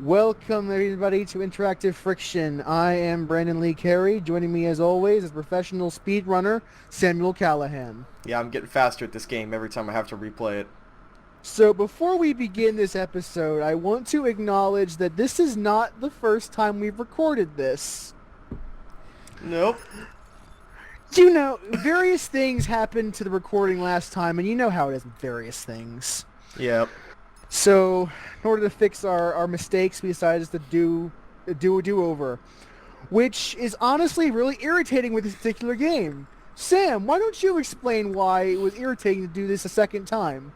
Welcome everybody to Interactive Friction. I am Brandon Lee Carey. Joining me as always is professional speedrunner Samuel Callahan. Yeah, I'm getting faster at this game every time I have to replay it. So before we begin this episode, I want to acknowledge that this is not the first time we've recorded this. Nope. You know, various things happened to the recording last time, and you know how it is with various things. Yep. So, in order to fix our mistakes, we decided to do a do-over, which is honestly really irritating with this particular game. Sam, why don't you explain why it was irritating to do this a second time?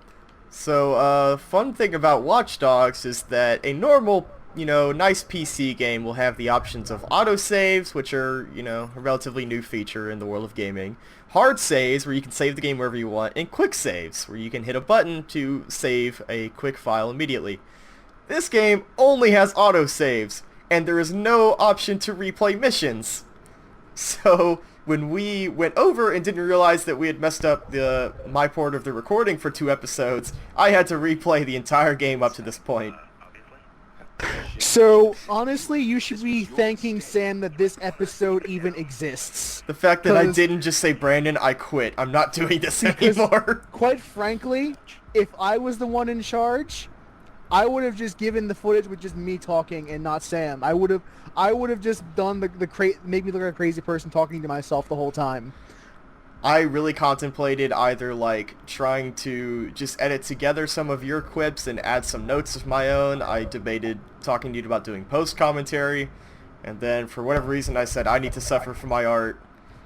So, fun thing about Watch Dogs is that a normal, nice PC game will have the options of autosaves, which are, a relatively new feature in the world of gaming, hard saves, where you can save the game wherever you want, and quick saves, where you can hit a button to save a quick file immediately. This game only has autosaves, and there is no option to replay missions. So when we went over and didn't realize that we had messed up my part of the recording for 2 episodes, I had to replay the entire game up to this point. So, honestly, you should be thanking Sam that this episode even exists. The fact that I didn't just say, Brandon, I quit. I'm not doing this anymore. Quite frankly, if I was the one in charge, I would have just given the footage with just me talking and not Sam. I would have just done make me look like a crazy person talking to myself the whole time. I really contemplated either trying to just edit together some of your quips and add some notes of my own. I debated talking to you about doing post commentary, and then for whatever reason I said I need to suffer for my art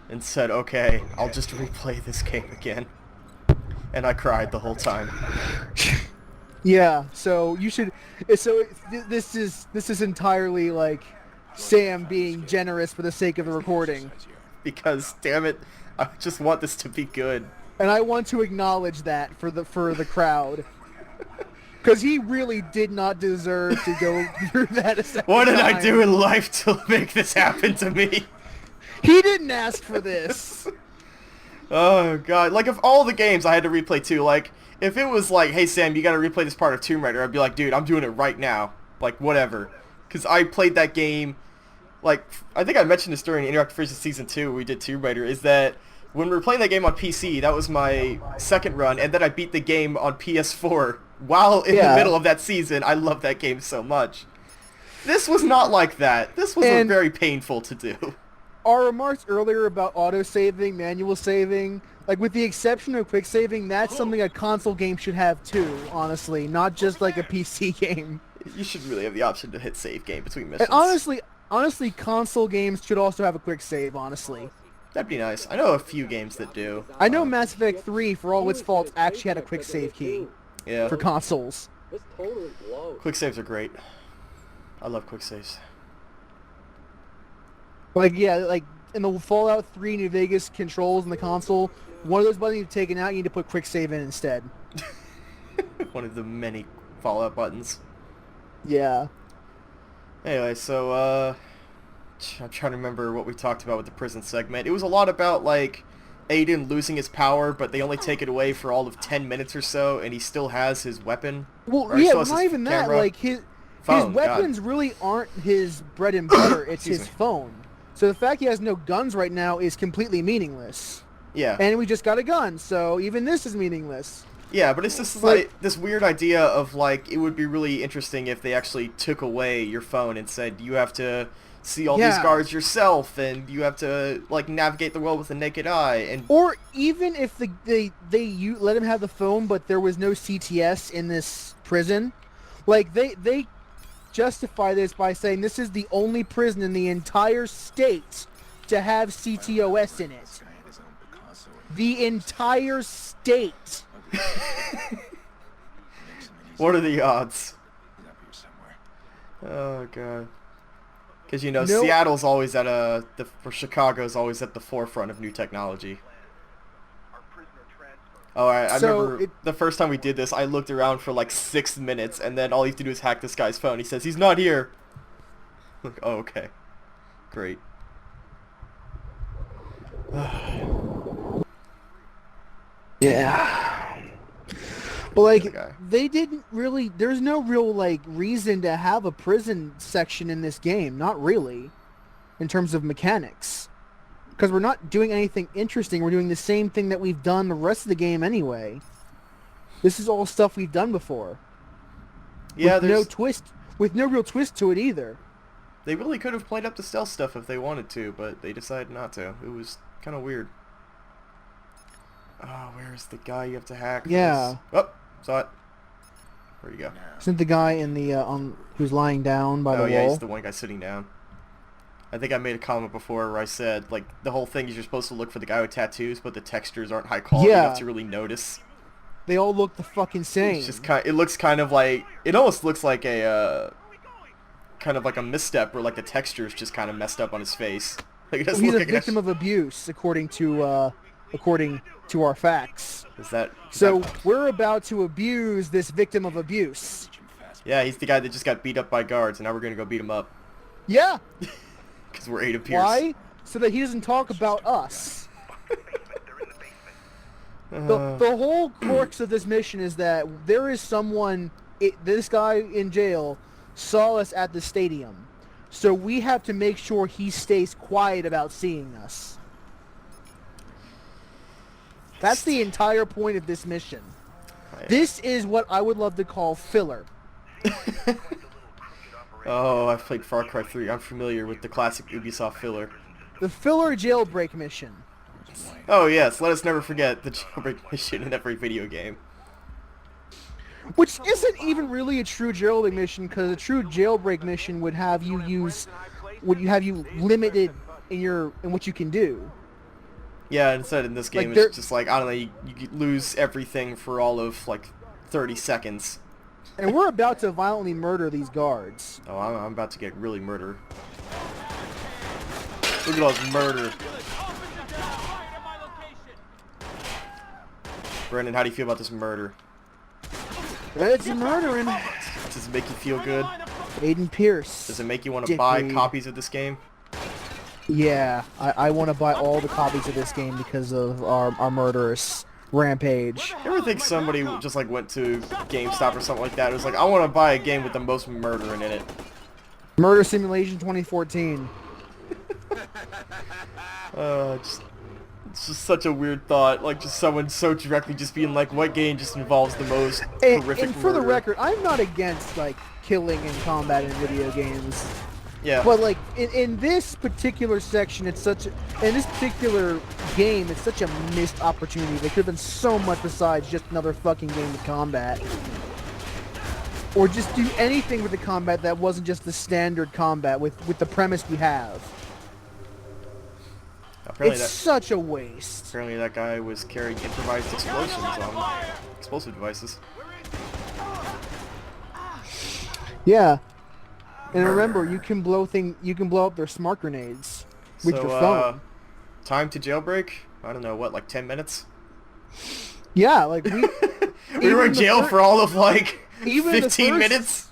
and said okay, I'll just replay this game again. And I cried the whole time. Yeah, so you should. So this is entirely like Sam being generous for the sake of the recording. Because damn it, I just want this to be good. And I want to acknowledge that for the crowd, because he really did not deserve to go through that a second What did time. I do in life to make this happen to me? He didn't ask for this. Oh god, of all the games I had to replay too, if it was hey Sam, you gotta replay this part of Tomb Raider, I'd be like, dude, I'm doing it right now. Whatever. Because I played that game, I think I mentioned this during Interactive Friction Season 2, we did Tomb Raider, is that when we were playing that game on PC, that was my second run, and then I beat the game on PS4 while in the middle of that season. I love that game so much. This was not like that. This was very painful to do. Our remarks earlier about auto-saving, manual saving, with the exception of quick saving, that's something a console game should have too, honestly, not just a PC game. You should really have the option to hit save game between missions. And honestly, console games should also have a quick save, honestly. That'd be nice. I know a few games that do. I know Mass Effect 3, for all its faults, actually had a quick save key. Yeah. For consoles. Quick saves are great. I love quick saves. In the Fallout 3 New Vegas controls in the console, one of those buttons you've taken out, you need to put quick save in instead. One of the many Fallout buttons. Yeah. Anyway, so, I'm trying to remember what we talked about with the prison segment. It was a lot about, Aiden losing his power, but they only take it away for all of 10 minutes or so, and he still has his weapon. Well, yeah, not even camera. That. His weapons really aren't his bread and butter. It's his phone. So the fact he has no guns right now is completely meaningless. Yeah. And we just got a gun, so even this is meaningless. Yeah, but it's just this weird idea of it would be really interesting if they actually took away your phone and said you have to see all these guards yourself and you have to navigate the world with the naked eye, and or even if they let him have the phone but there was no CTS in this prison, they justify this by saying this is the only prison in the entire state to have CTOS in it. The entire state. What are the odds? Oh god. Because Seattle's always at Chicago's always at the forefront of new technology. Oh, I remember the first time we did this, I looked around for 6 minutes, and then all you have to do is hack this guy's phone. He says he's not here. Oh, okay, great. Yeah. But the other like, guy. they didn't really. There's no real like reason to have a prison section in this game. Not really, in terms of mechanics, because we're not doing anything interesting. We're doing the same thing that we've done the rest of the game anyway. This is all stuff we've done before. Yeah, with no twist, with no real twist to it either. They really could have played up the stealth stuff if they wanted to, but they decided not to. It was kind of weird. Oh, where's the guy you have to hack? Yeah. Oh, saw it. Where'd he go? Isn't the guy in the who's lying down by the Oh wall? yeah, he's the one guy sitting down. I think I made a comment before where I said, like, the whole thing is you're supposed to look for the guy with tattoos, but the textures aren't high quality Yeah. enough to really notice. They all look the fucking same. It's just it looks kind of like, it almost looks like a, kind of like a misstep where, like, the texture's just kind of messed up on his face. Like, it doesn't He's look a like victim of abuse, according to our facts. Is that... So we're about to abuse this victim of abuse. Yeah, he's the guy that just got beat up by guards, and now we're gonna go beat him up. Yeah. Because we're Ada Pierce. Why? So that he doesn't talk about us. The whole crux of this mission is that there is someone, this guy in jail, saw us at the stadium. So we have to make sure he stays quiet about seeing us. That's the entire point of this mission. This is what I would love to call filler. Oh, I've played Far Cry 3. I'm familiar with the classic Ubisoft filler. The filler jailbreak mission. Oh yes, let us never forget the jailbreak mission in every video game. Which isn't even really a true jailbreak mission, because a true jailbreak mission would have you limited in what you can do. Yeah, instead in this game Like it's just like, I don't know, you lose everything for all of like 30 seconds. And we're about to violently murder these guards. Oh, I'm about to get really murder. Look at all this murder. Brendan, how do you feel about this murder? It's murdering. Does it make you feel good? Aiden Pierce. Does it make you want to buy Dickweed. copies of this game? Yeah, I want to buy all the copies of this game because of our murderous rampage. You ever think somebody just like went to GameStop or something like that? It was like, I want to buy a game with the most murder in it. Murder Simulation 2014. It's just such a weird thought. Like, just someone so directly just being like, what game just involves the most horrific And for the murder? record, I'm not against like killing and combat in video games. Yeah. But like in this particular section, in this particular game, it's such a missed opportunity. There could have been so much besides just another fucking game of combat, or just do anything with the combat that wasn't just the standard combat with the premise we have. Apparently It's such a waste. apparently that guy was carrying improvised explosions on explosive devices. Yeah. And remember, you can blow up their smart grenades with your phone. Time to jailbreak? I don't know, what, like 10 minutes? Yeah, like We were in jail for all of like even the 15 first- minutes?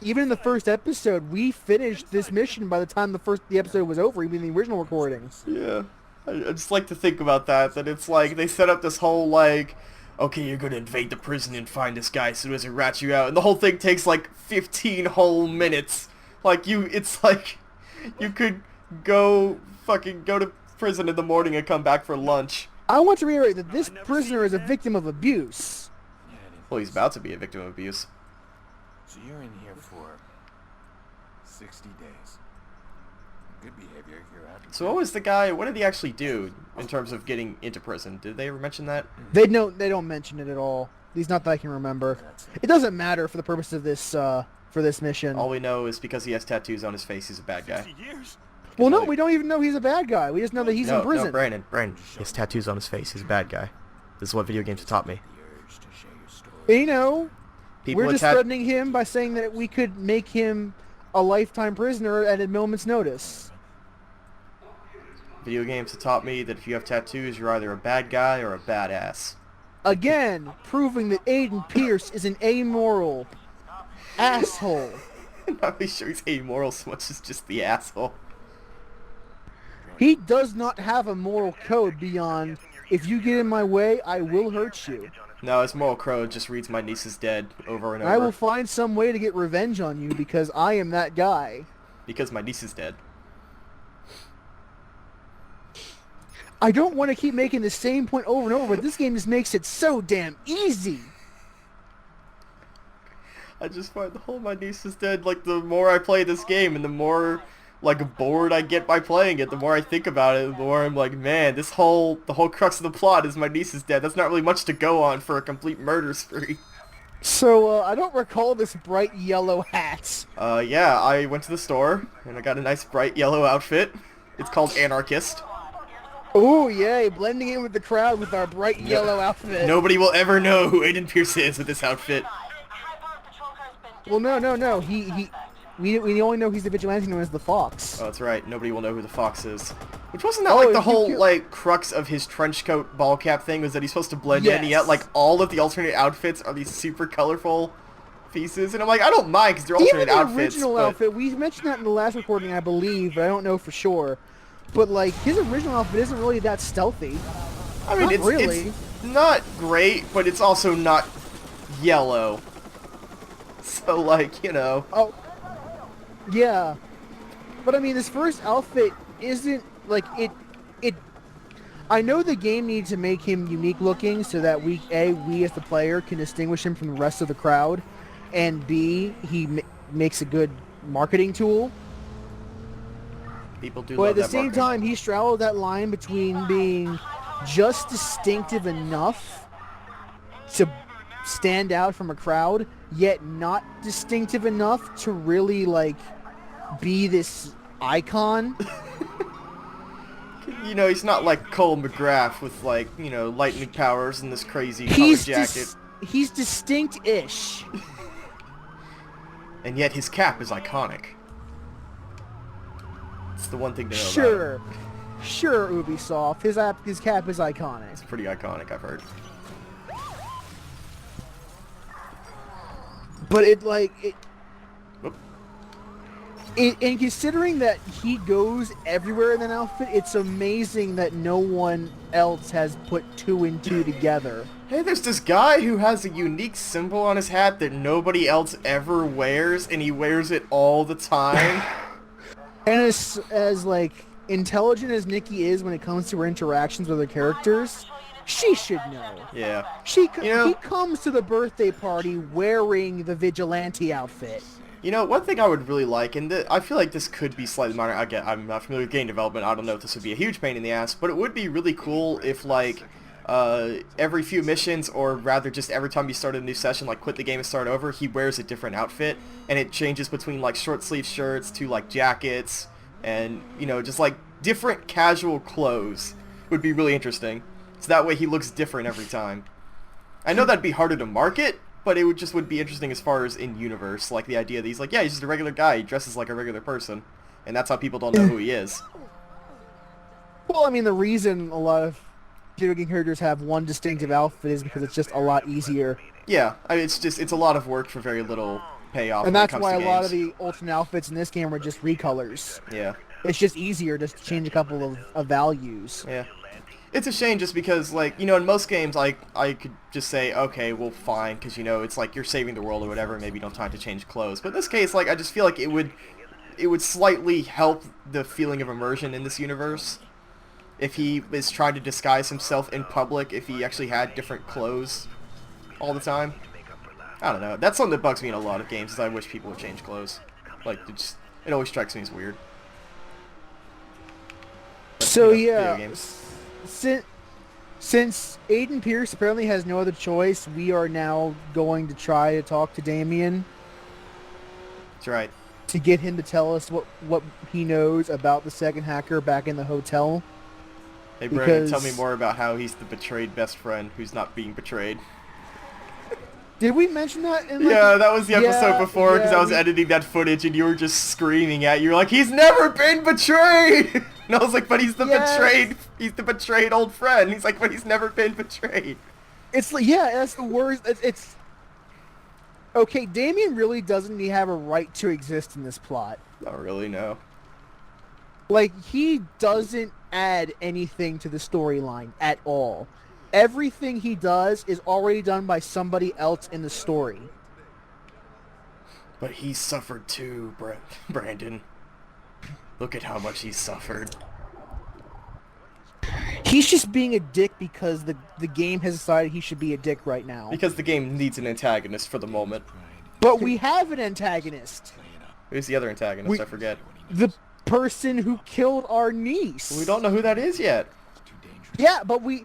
Even in the first episode, we finished this mission by the time the episode was over, even the original recordings. Yeah. I just like to think about that it's like they set up this whole like, okay, you're gonna invade the prison and find this guy so as to rat you out, and the whole thing takes like 15 whole minutes. Like it's like you could go to prison in the morning and come back for lunch. I want to reiterate that this prisoner is a victim of abuse. Well, he's about to be a victim of abuse. So you're in here for 60 days. Good behavior, you're out. So what did he actually do in terms of getting into prison? Did they ever mention that? They don't mention it at all. At least not that I can remember. It doesn't matter for the purpose of this for this mission. All we know is because he has tattoos on his face, he's a bad guy. Well, no, we don't even know he's a bad guy. We just know that he's in prison. No, Brandon, he has tattoos on his face, he's a bad guy. This is what video games have taught me. You know, People we're with just threatening him by saying that we could make him a lifetime prisoner at a moment's notice. Video games have taught me that if you have tattoos, you're either a bad guy or a badass. Again, proving that Aiden Pierce is an amoral asshole. I'm not really sure he's amoral so much as just the asshole. He does not have a moral code beyond, if you get in my way, I will hurt you. No, his moral code just reads "My niece is dead" over and over. I will find some way to get revenge on you because I am that guy. Because my niece is dead. I don't want to keep making the same point over and over, but this game just makes it so damn easy. I just find the whole "my niece is dead," like, the more I play this game and the more, like, bored I get by playing it, the more I think about it, the more I'm like, man, the whole crux of the plot is my niece is dead. That's not really much to go on for a complete murder spree. So, I don't recall this bright yellow hat. Yeah, I went to the store and I got a nice bright yellow outfit. It's called Anarchist. Oh, yay, blending in with the crowd with our bright yellow outfit. Nobody will ever know who Aiden Pierce is with this outfit. Well, no. We only know he's the vigilante known as the Fox. Oh, that's right. Nobody will know who the Fox is. Which wasn't that like the whole like crux of his trench coat ball cap thing was that he's supposed to blend in, and yet like all of the alternate outfits are these super colorful pieces, and I'm like, I don't mind because they're alternate outfits. Even the original outfit, we mentioned that in the last recording, I believe, but I don't know for sure. But like his original outfit isn't really that stealthy. I mean, it's not great, but it's also not yellow. So like, you know. Oh. Yeah, but I mean, this first outfit isn't, like, it, I know the game needs to make him unique looking so that we as the player can distinguish him from the rest of the crowd, and B, he makes a good marketing tool. People do but love at the that same marketing. time, he straddled that line between being just distinctive enough to stand out from a crowd, yet not distinctive enough to really, like, be this icon. You know, he's not like Cole McGrath with, like, you know, lightning powers and this crazy colored jacket. He's distinct-ish. And yet his cap is iconic. It's the one thing to know about Sure. Sure, Ubisoft. His cap is iconic. It's pretty iconic, I've heard. But and considering that he goes everywhere in that outfit, it's amazing that no one else has put two and two together. Hey, there's this guy who has a unique symbol on his hat that nobody else ever wears, and he wears it all the time. And as like intelligent as Nikki is when it comes to her interactions with her characters, she should know. Yeah. He comes to the birthday party wearing the vigilante outfit. You know, one thing I would really like, and I feel like this could be slightly minor. I'm not familiar with game development. I don't know if this would be a huge pain in the ass, but it would be really cool if, like, every few missions, or rather just every time you start a new session, like quit the game and start over, he wears a different outfit, and it changes between, like, short sleeve shirts to, like, jackets, and, you know, just, like, different casual clothes would be really interesting. So that way he looks different every time. I know that'd be harder to market, but it would be interesting as far as in-universe, like the idea that he's like, yeah, he's just a regular guy, he dresses like a regular person, and that's how people don't know who he is. Well, I mean, the reason a lot of video game characters have one distinctive outfit is because it's just a lot easier. Yeah, I mean, it's a lot of work for very little payoff. And that's why a lot of the alternate outfits in this game are just recolors. Yeah. It's just easier just to change a couple of values. Yeah. It's a shame just because, like, you know, in most games, I could just say, okay, well, fine, because, you know, it's like you're saving the world or whatever, maybe you don't have time to change clothes. But in this case, like, I just feel like it would slightly help the feeling of immersion in this universe if he is trying to disguise himself in public, if he actually had different clothes all the time. I don't know. That's something that bugs me in a lot of games, is I wish people would change clothes. Like, it always strikes me as weird. But, so, you know, yeah. video games. Since Aiden Pierce apparently has no other choice, we are now going to try to talk to Damien. That's right. To get him to tell us what he knows about the second hacker back in the hotel. Hey, Brandon, tell me more about how he's the betrayed best friend who's not being betrayed. Did we mention that? Yeah, that was the episode before, because I was editing that footage and you were just screaming at you, like, he's never been betrayed! And I was like, but he's the betrayed old friend. He's like, but he's never been betrayed. It's like, yeah, that's the worst. It's okay, Damien really doesn't he have a right to exist in this plot. Not really, no. Like, he doesn't add anything to the storyline at all. everything he does is already done by somebody else in the story. But he suffered too, Brandon. Look at how much he suffered. He's just being a dick because the game has decided he should be a dick right now. Because the game needs an antagonist for the moment. But we have an antagonist. Who's the other antagonist? I forget. The person who killed our niece. We don't know who that is yet. Yeah, but we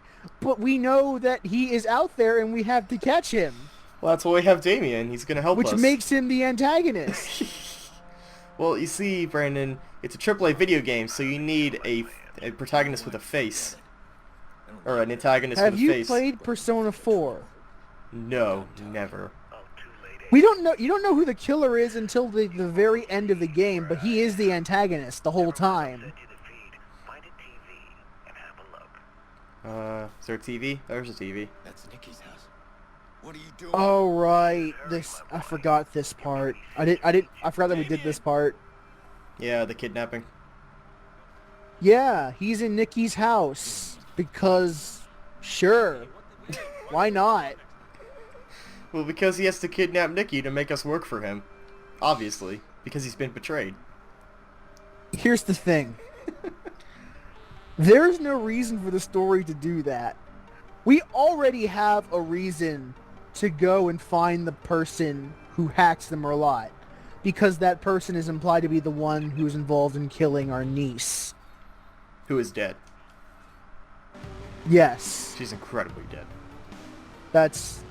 know that he is out there and we have to catch him. Well, that's why we have Damien. He's gonna help us. Which makes him the antagonist. Well, you see, Brandon, it's a AAA video game, so you need a protagonist with a face. Or an antagonist with a face. Have you played Persona 4? No, never. We don't know. You don't know who the killer is until the very end of the game, but he is the antagonist the whole time. Is there a TV? There's a TV. That's Nikki's house. What are you doing? Oh right, I forgot this part. I forgot that we did this part. Yeah, the kidnapping. Yeah, he's in Nikki's house because, sure, why not? Well, because he has to kidnap Nikki to make us work for him. Obviously, because he's been betrayed. Here's the thing. There's no reason for the story to do that. We already have a reason to go and find the person who hacks the Merlot, because that person is implied to be the one who's involved in killing our niece. Who is dead. Yes. She's incredibly dead. That's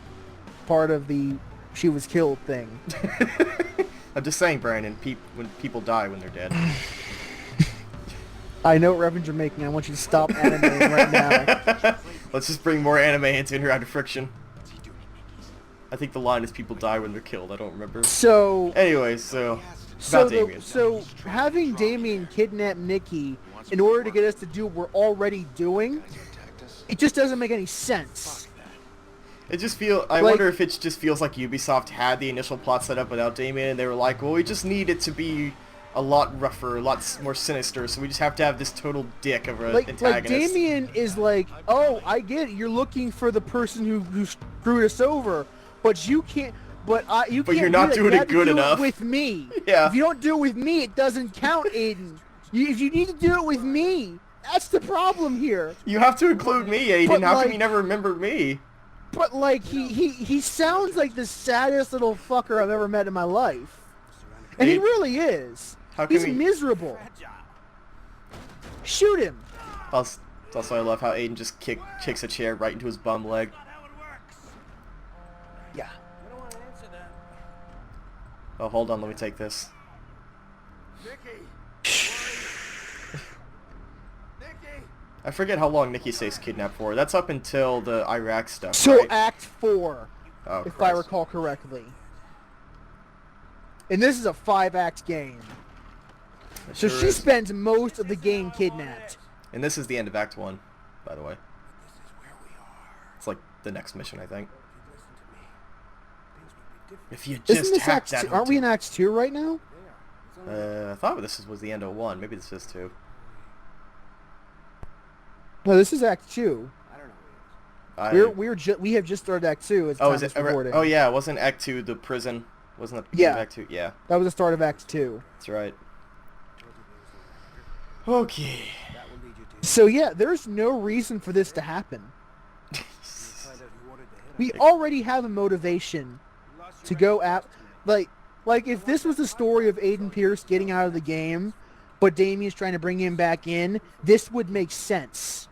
part of the she was killed thing. I'm just saying, Brandon, when people die when they're dead. I know what reference you're making. I want you to stop animating right now. Let's just bring more anime into Interactive Friction. I think the line is people die when they're killed. I don't remember. So... Anyways, so Damien. So having Damien kidnap Nikki in order to get us to do what we're already doing, it just doesn't make any sense. It just I wonder if it just feels like Ubisoft had the initial plot set up without Damien, and they were like, well, we just need it to be a lot rougher, a lot more sinister, so we just have to have this total dick of an antagonist. Like Damien is like, oh, I get it. You're looking for the person who screwed us over, but you can't. But you can't. You're not doing it good enough. With me. Yeah. If you don't do it with me, it doesn't count, Aiden. If you need to do it with me, that's the problem here. You have to include me, Aiden. But How come you never remember me? But like he sounds like the saddest little fucker I've ever met in my life, and he really is. He's miserable. Shoot him. Also, I love how Aiden just kicks a chair right into his bum leg. Yeah. Oh, hold on, let me take this. I forget how long Nikki stays kidnapped for. That's up until the Iraq stuff, So right? Act 4, Oh, if Christ. I recall correctly. And this is a 5-act game. It So sure she is. spends most of the game kidnapped. And this is the end of Act 1, by the way. It's like the next mission, I think. If you just Isn't this hacked Act that 2? Aren't we in hotel- Act 2 right now? I thought this was the end of 1. Maybe this is 2. No, this is Act 2. I- We have just started Act 2 at the Oh, time is of it? this recording. Oh, yeah. Wasn't Act 2 the prison? Wasn't that the beginning of Yeah. Act 2? Yeah, That was the start of Act 2. that's right. Okay. So yeah, there's no reason for this to happen. We already have a motivation to go at, like if this was the story of Aiden Pierce getting out of the game, but Damien's trying to bring him back in, this would make sense.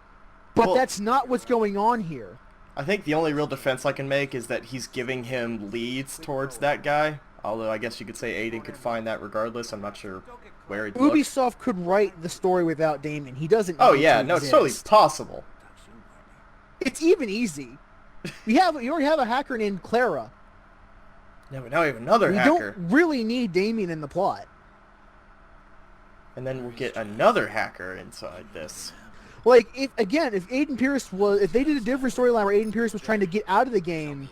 But Well, that's not what's going on here. I think the only real defense I can make is that he's giving him leads towards that guy. Although I guess you could say Aiden could find that regardless. I'm not sure where he'd look. Ubisoft could write the story without Damien. He doesn't. Oh need yeah, to no, it's totally exist. possible. It's even easy. You already have a hacker named Clara. Yeah, but now we have another We hacker. don't really need Damien in the plot. And then we'll get another hacker inside this. Like, if Aiden Pierce if they did a different storyline where Aiden Pierce was trying to get out of the game,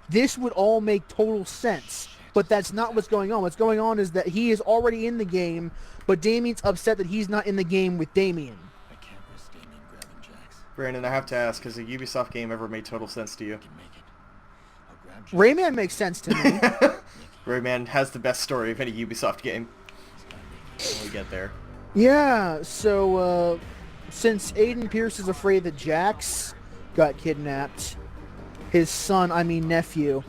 this would all make total sense. But that's not what's going on. What's going on is that he is already in the game, but Damien's upset that he's not in the game with Damien. I can't risk Damien grabbing Jax. Brandon, I have to ask, has a Ubisoft game ever made total sense to you? Can make it. I'll grab Jax. Rayman makes sense to me. Rayman has the best story of any Ubisoft game. When we get there. Yeah, so, since Aiden Pierce is afraid that Jax got kidnapped, his son, I mean nephew,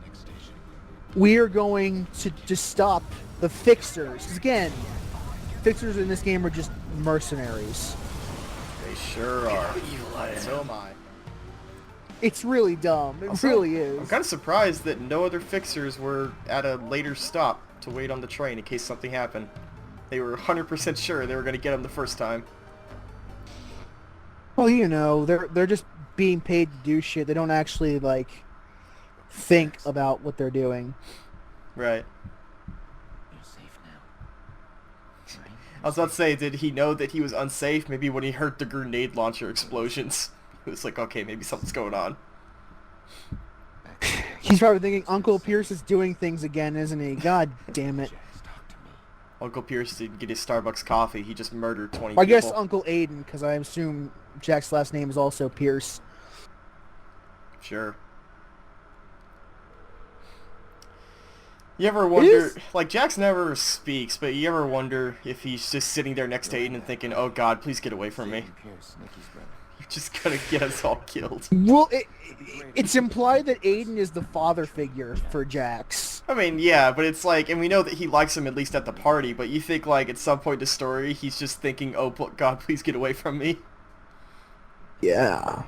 Next station. we are going to stop the Fixers. 'Cause again, Fixers in this game are just mercenaries. They sure are. So am I. It's really dumb. It Also, really is. I'm kind of surprised that no other Fixers were at a later stop to wait on the train in case something happened. They were 100% sure they were going to get him the first time. Well, you know, they're just being paid to do shit. They don't actually, like, think about what they're doing. Right. You're safe now. Right? I was about to say, did he know that he was unsafe? Maybe when he heard the grenade launcher explosions. He was like, okay, maybe something's going on. Back to the He's probably thinking Uncle Pierce is doing things again, isn't he? God damn it. Jax, talk to me. Uncle Pierce didn't get his Starbucks coffee. He just murdered 20 I people. guess Uncle Aiden, because I assume Jack's last name is also Pierce. Sure. You ever wonder, is- like, Jax never speaks, but you ever wonder if he's just sitting there next to Aiden and thinking, oh god, please get away from me. Aiden Pierce, Nikki's brother. You're just gonna get us all killed. Well, it's implied that Aiden is the father figure for Jax. I mean, yeah, but it's like, and we know that he likes him at least at the party, but you think, like, at some point in the story, he's just thinking, oh god, please get away from me. Yeah.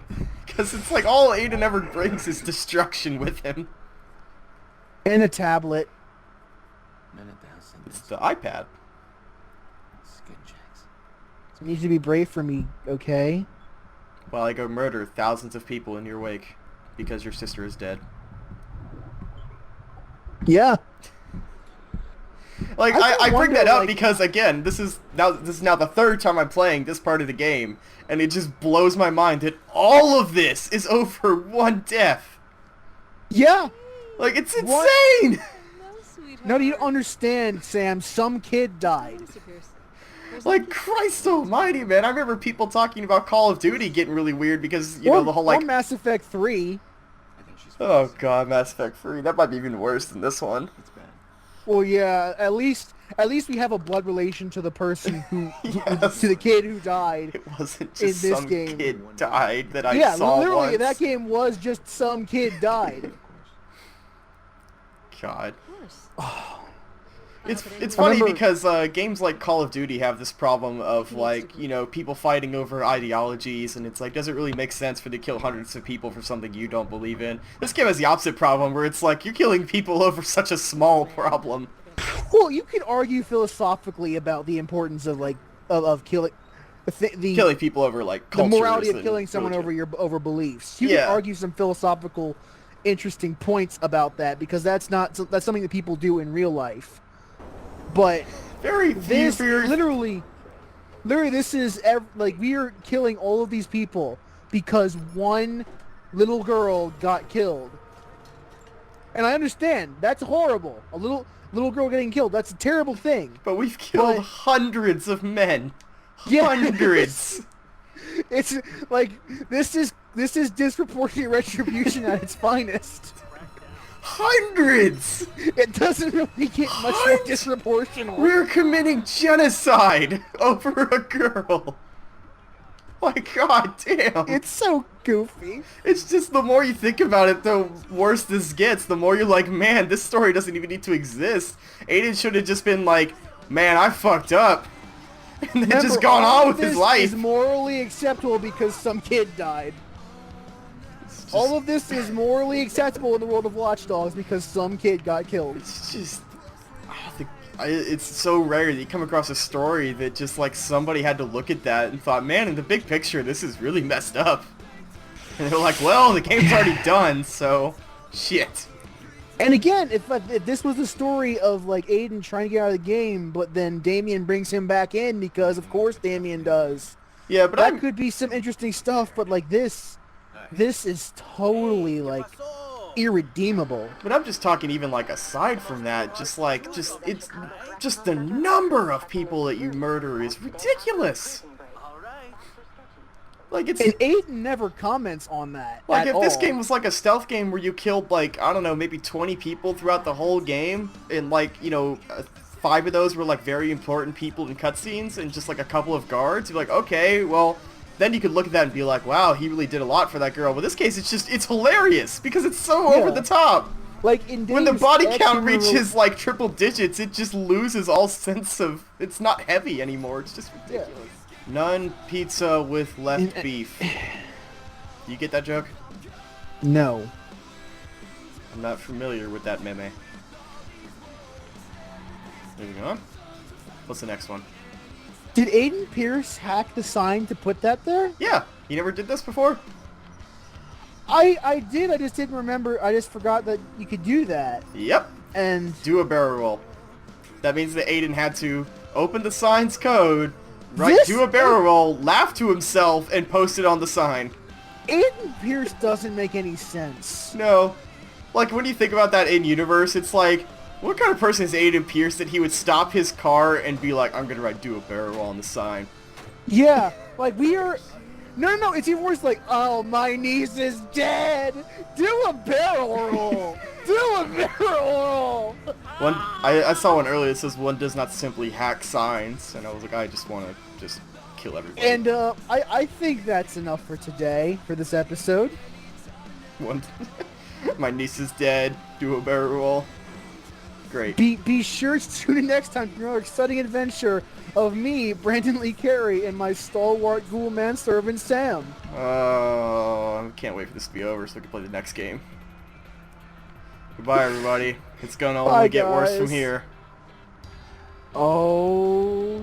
Because it's like, all Aiden ever brings is destruction with him. And a tablet. Men at the house in It's this. the iPad. Skin Jax. You need to be brave for me, okay? While I go murder thousands of people in your wake because your sister is dead. Yeah. Like, I I bring wonder, that up like- because, again, this is now the third time I'm playing this part of the game, and it just blows my mind that all of this is over one death. Yeah. Like, it's What? insane! No, do you understand, Sam? Some kid died. Like, Christ almighty, man. I remember people talking about Call of Duty getting really weird because, you know, the whole, or like... Mass Effect 3. I think she's Oh, God, Mass Effect 3. That might be even worse than this one. It's bad. Well, yeah, at least we have a blood relation to the person who Yes. to the kid who died. It wasn't In just this some game. kid died that I Yeah, saw literally, once. that game was just some kid died. Of course. God. Oh. It's I funny remember- because games like Call of Duty have this problem of, like, you know, people fighting over ideologies, and it's like, does it really make sense for to kill hundreds of people for something you don't believe in? This game has the opposite problem, where it's like, you're killing people over such a small problem. Well, you can argue philosophically about the importance of like of killing the Killing people over, like, the cultures morality of and killing someone religion. over beliefs. You Yeah. can argue some philosophical, interesting points about that because that's something that people do in real life. But Very this very- literally, this is like we are killing all of these people because one little girl got killed. And I understand that's horrible. A little girl getting killed, that's a terrible thing. But we've killed but- hundreds of men. Yeah. Hundreds. It's like this is disproportionate retribution at its finest. Hundreds! It doesn't really get much more What? disproportional. We're committing genocide over a girl. My god damn. It's so goofy. It's just the more you think about it, the worse this gets. The more you're like, man, this story doesn't even need to exist. Aiden should have just been like, man, I fucked up. And then just Remember, gone all on of with his this life. is morally acceptable because some kid died. It's just- All of this is morally acceptable in the world of Watch Dogs because some kid got killed. It's just... it's so rare that you come across a story that just like somebody had to look at that and thought, man, in the big picture, this is really messed up. And they're like, well, the game's already done, so shit. And again, if this was the story of like Aiden trying to get out of the game, but then Damien brings him back in because of course Damien does. Yeah, but That I'm... could be some interesting stuff, but like this is totally like irredeemable. But I'm just talking even like aside from that, just the number of people that you murder is ridiculous. Like, it's... And Aiden never comments on that Like, at if this all. game was like a stealth game where you killed, like, I don't know, maybe 20 people throughout the whole game, and, like, you know, 5 of those were, like, very important people in cutscenes, and just, like, a couple of guards, you're like, okay, well, then you could look at that and be like, wow, he really did a lot for that girl. But in this case, it's hilarious, because it's so over the top. Like, in When the Deus body Ex, count you were- reaches, like, triple digits, it just loses all sense of... It's not heavy anymore, it's just ridiculous. None pizza with left beef. You get that joke? No. I'm not familiar with that meme. Moving on. What's the next one? Did Aiden Pierce hack the sign to put that there? Yeah, you never did this before? I did, I just didn't remember, I just forgot that you could do that. Yep. And Do a barrel roll. That means that Aiden had to open the sign's code, This- do a barrel roll, laugh to himself, and post it on the sign. Aiden Pierce doesn't make any sense. No. Like, when you think about that in universe, it's like, what kind of person is Aiden Pierce that he would stop his car and be like, I'm gonna write do a barrel roll on the sign? Yeah, like we are... No, it's even worse, like, oh, my niece is dead! Do a barrel roll! Do a barrel roll! One, I saw one earlier that says one does not simply hack signs, and I was like, I just want to just kill everybody. And I think that's enough for today, for this episode. One, my niece is dead, do a barrel roll. Great. Be sure to tune in next time for another exciting adventure of me, Brandon Lee Carey, and my stalwart ghoul manservant Sam. Oh, I can't wait for this to be over so we can play the next game. Goodbye, everybody. It's gonna only Bye, get worse from guys. here. Oh